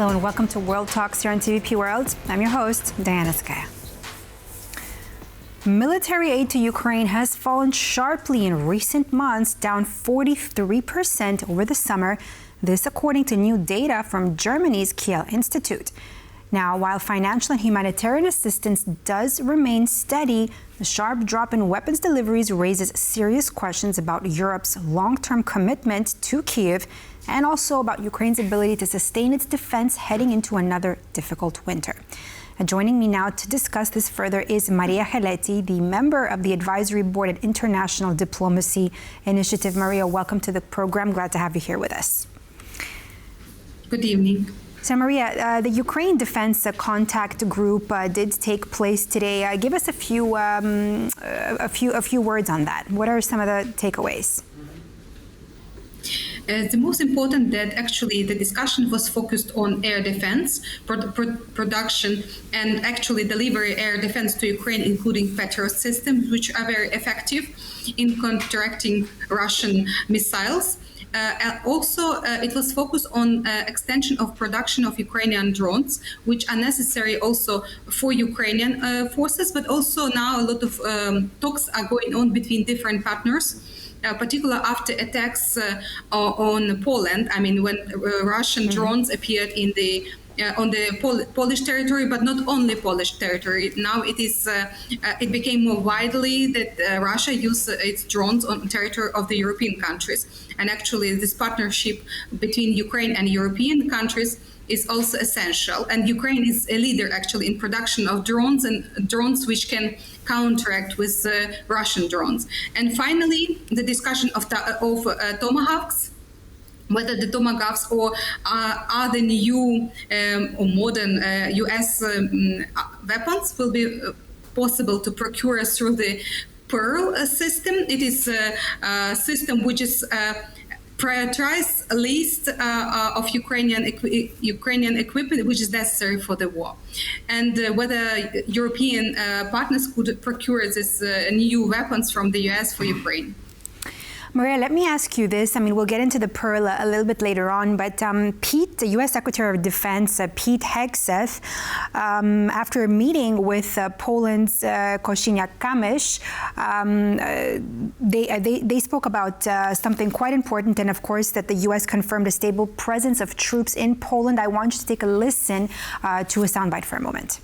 Hello and welcome to World Talks here on TVP World. I'm your host, Diana Skaya. Military aid to Ukraine has fallen sharply in recent months, down 43% over the summer. This according to new data from Germany's Kiel Institute. Now, while financial and humanitarian assistance does remain steady, the sharp drop in weapons deliveries raises serious questions about Europe's long-term commitment to Kyiv and also about Ukraine's ability to sustain its defense heading into another difficult winter. Joining me now to discuss this further is Mariya Heletiy, the member of the Advisory Board at International Diplomacy Initiative. Mariya, welcome to the program. Glad to have you here with us. Good evening. So, Mariya, the Ukraine Defense Contact Group did take place today. Give us a few words on that. What are some of the takeaways? The most important that actually the discussion was focused on air defense, production, and actually delivery air defense to Ukraine, including Patriot systems, which are very effective in counteracting Russian missiles. It was focused on extension of production of Ukrainian drones, which are necessary also for Ukrainian forces, but also now a lot of talks are going on between different partners. Particularly after attacks on Poland. I mean, when Russian drones appeared in the on the Polish territory, but not only Polish territory. Now it became more widely that Russia used its drones on territory of the European countries. And actually, this partnership between Ukraine and European countries is also essential. And Ukraine is a leader actually in production of drones and drones which can counteract with Russian drones. And finally, the discussion of tomahawks, whether the tomahawks or are the new or modern US weapons will be possible to procure through the Pearl system. It is a system which is prioritize a list of Ukrainian equipment which is necessary for the war, and whether European partners could procure these new weapons from the US for Ukraine. Mariya, let me ask you this. I mean, we'll get into the Pearl a little bit later on, but Pete, the U.S. Secretary of Defense, Pete Hegseth, after a meeting with Poland's Kosiniak-Kamysz, they spoke about something quite important, and of course that the U.S. confirmed a stable presence of troops in Poland. I want you to take a listen to a soundbite for a moment.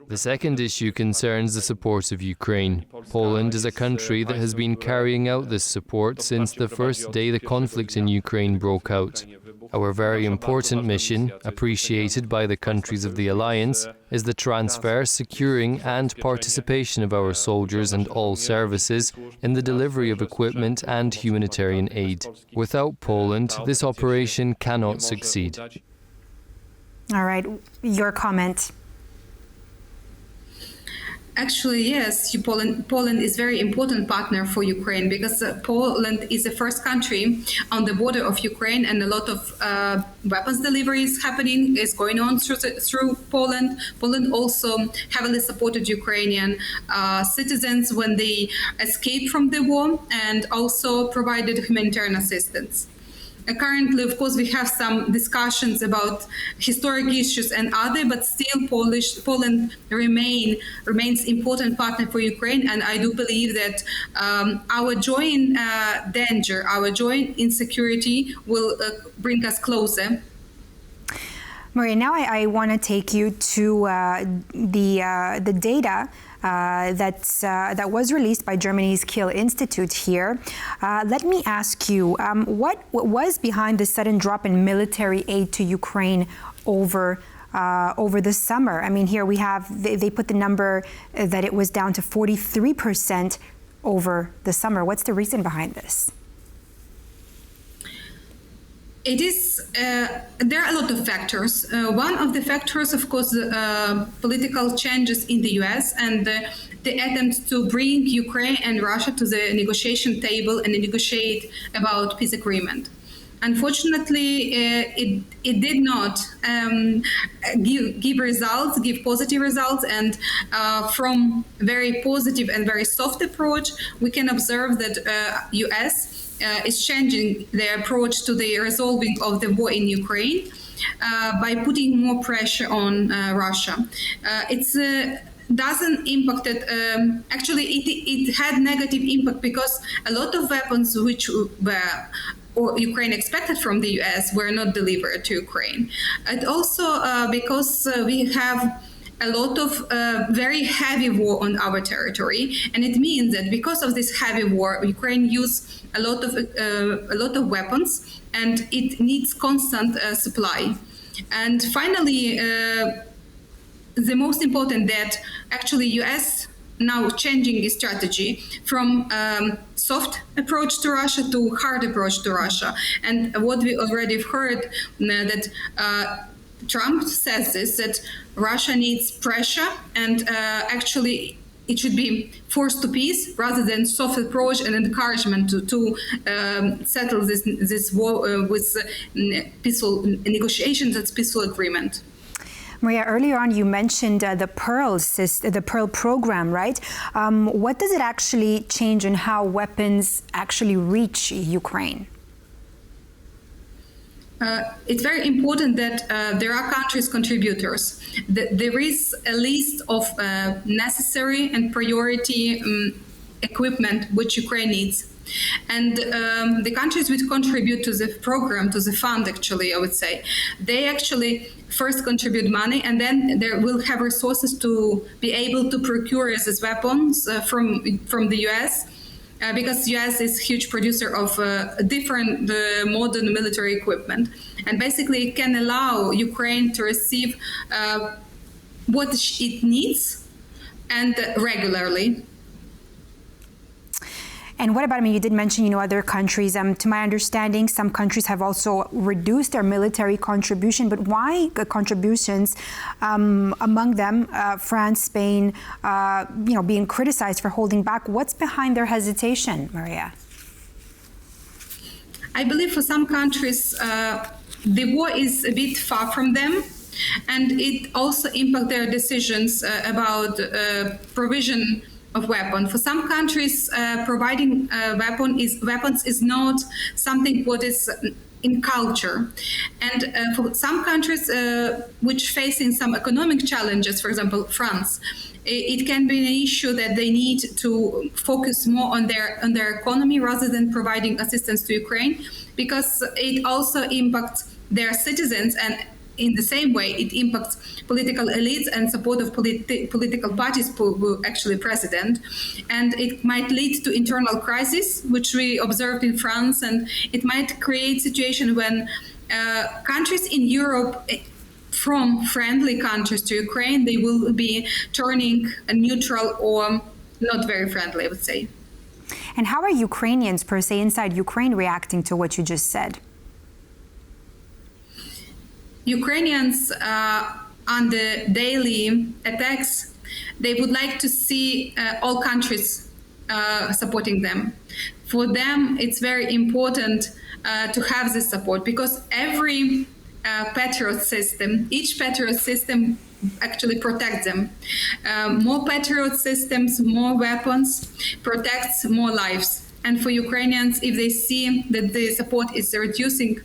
The second issue concerns the support of Ukraine. Poland is a country that has been carrying out this support since the first day the conflict in Ukraine broke out. Our very important mission, appreciated by the countries of the alliance, is the transfer, securing and participation of our soldiers and all services in the delivery of equipment and humanitarian aid. Without Poland, this operation cannot succeed. All right, your comment. Actually, yes, Poland is a very important partner for Ukraine because Poland is the first country on the border of Ukraine, and a lot of weapons deliveries is going on through Poland. Poland also heavily supported Ukrainian citizens when they escaped from the war and also provided humanitarian assistance. Currently, of course, we have some discussions about historic issues and other, but still Poland remains important partner for Ukraine, and I do believe that our joint danger, our joint insecurity will bring us closer. Mariya, now I want to take you to the data that was released by Germany's Kiel Institute here. Let me ask you, what was behind the sudden drop in military aid to Ukraine over the summer? I mean, here we have, they put the number that it was down to 43% over the summer. What's the reason behind this? It is, there are a lot of factors. One of the factors, of course, political changes in the US and the attempt to bring Ukraine and Russia to the negotiation table and negotiate about peace agreement. Unfortunately, it did not give positive results, and from very positive and very soft approach, we can observe that US is changing their approach to the resolving of the war in Ukraine by putting more pressure on Russia. It's doesn't impact it. Actually, it had negative impact because a lot of weapons which were or Ukraine expected from the US were not delivered to Ukraine. And also because we have a lot of very heavy war on our territory, and it means that because of this heavy war, Ukraine used a lot of weapons, and it needs constant supply. And finally, the most important that actually US now changing its strategy from soft approach to Russia to hard approach to Russia. And what we already heard that Trump says is that Russia needs pressure, and actually it should be forced to peace rather than soft approach and encouragement to settle this war with peaceful negotiations and peaceful agreement. Mariya, earlier on you mentioned the Pearl program, right? What does it actually change in how weapons actually reach Ukraine? It's very important that there are countries contributors. There is a list of necessary and priority equipment which Ukraine needs. And the countries which contribute to the program, to the fund, actually, I would say, they actually first contribute money, and then they will have resources to be able to procure these weapons from the US. Because US is a huge producer of different modern military equipment, and basically it can allow Ukraine to receive what it needs and regularly. And what about, you did mention, other countries. To my understanding, some countries have also reduced their military contribution, but why contributions? Among them, France, Spain, being criticized for holding back. What's behind their hesitation, Mariya? I believe for some countries, the war is a bit far from them, and it also impacts their decisions about provision of weapons. For some countries, providing weapons is not something what is in culture. And for some countries which facing some economic challenges, for example, France, it can be an issue that they need to focus more on their economy rather than providing assistance to Ukraine, because it also impacts their citizens, and in the same way, it impacts political elites and support of political parties who actually president. And it might lead to internal crisis, which we observed in France, and it might create situation when countries in Europe, from friendly countries to Ukraine, they will be turning neutral or not very friendly, I would say. And how are Ukrainians, per se, inside Ukraine reacting to what you just said? Ukrainians on the daily attacks, they would like to see all countries supporting them. For them, it's very important to have this support, because every Patriot system, each Patriot system actually protects them. More Patriot systems, more weapons, protects more lives. And for Ukrainians, if they see that the support is reducing,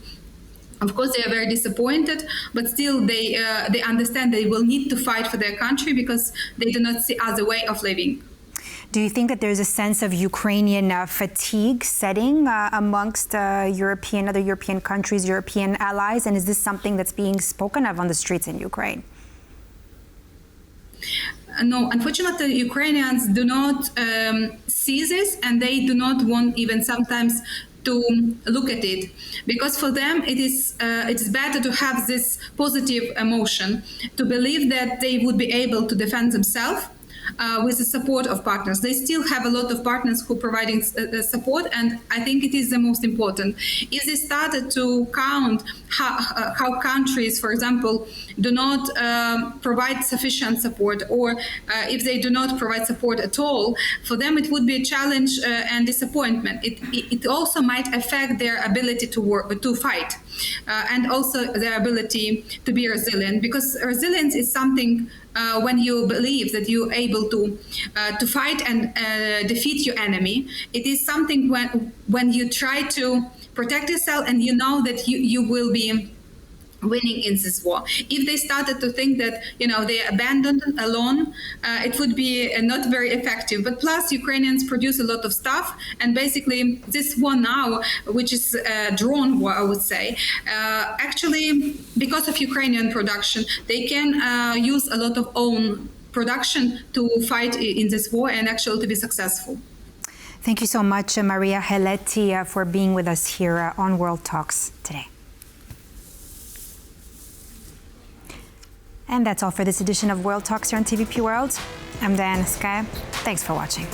of course, they are very disappointed, but still they understand they will need to fight for their country because they do not see other way of living. Do you think that there's a sense of Ukrainian fatigue setting amongst other European countries, European allies? And is this something that's being spoken of on the streets in Ukraine? No, unfortunately, Ukrainians do not see this, and they do not want even sometimes to look at it, because for them it's better to have this positive emotion, to believe that they would be able to defend themselves with the support of partners. They still have a lot of partners who are providing support, and I think it is the most important. If they started to count how countries, for example, do not provide sufficient support, or if they do not provide support at all, for them it would be a challenge and disappointment. It also might affect their ability to fight. and also their ability to be resilient. Because resilience is something when you believe that you're able to fight and defeat your enemy. It is something when you try to protect yourself and you know that you will be winning in this war. If they started to think that they abandoned alone, it would be not very effective. But plus, Ukrainians produce a lot of stuff, and basically this war now, which is a drone war, I would say, actually because of Ukrainian production, they can use a lot of own production to fight in this war and actually to be successful. Thank you so much, Mariya Heletiy, for being with us here on World Talks today. And that's all for this edition of World Talks here on TVP World. I'm Skaya. Thanks for watching.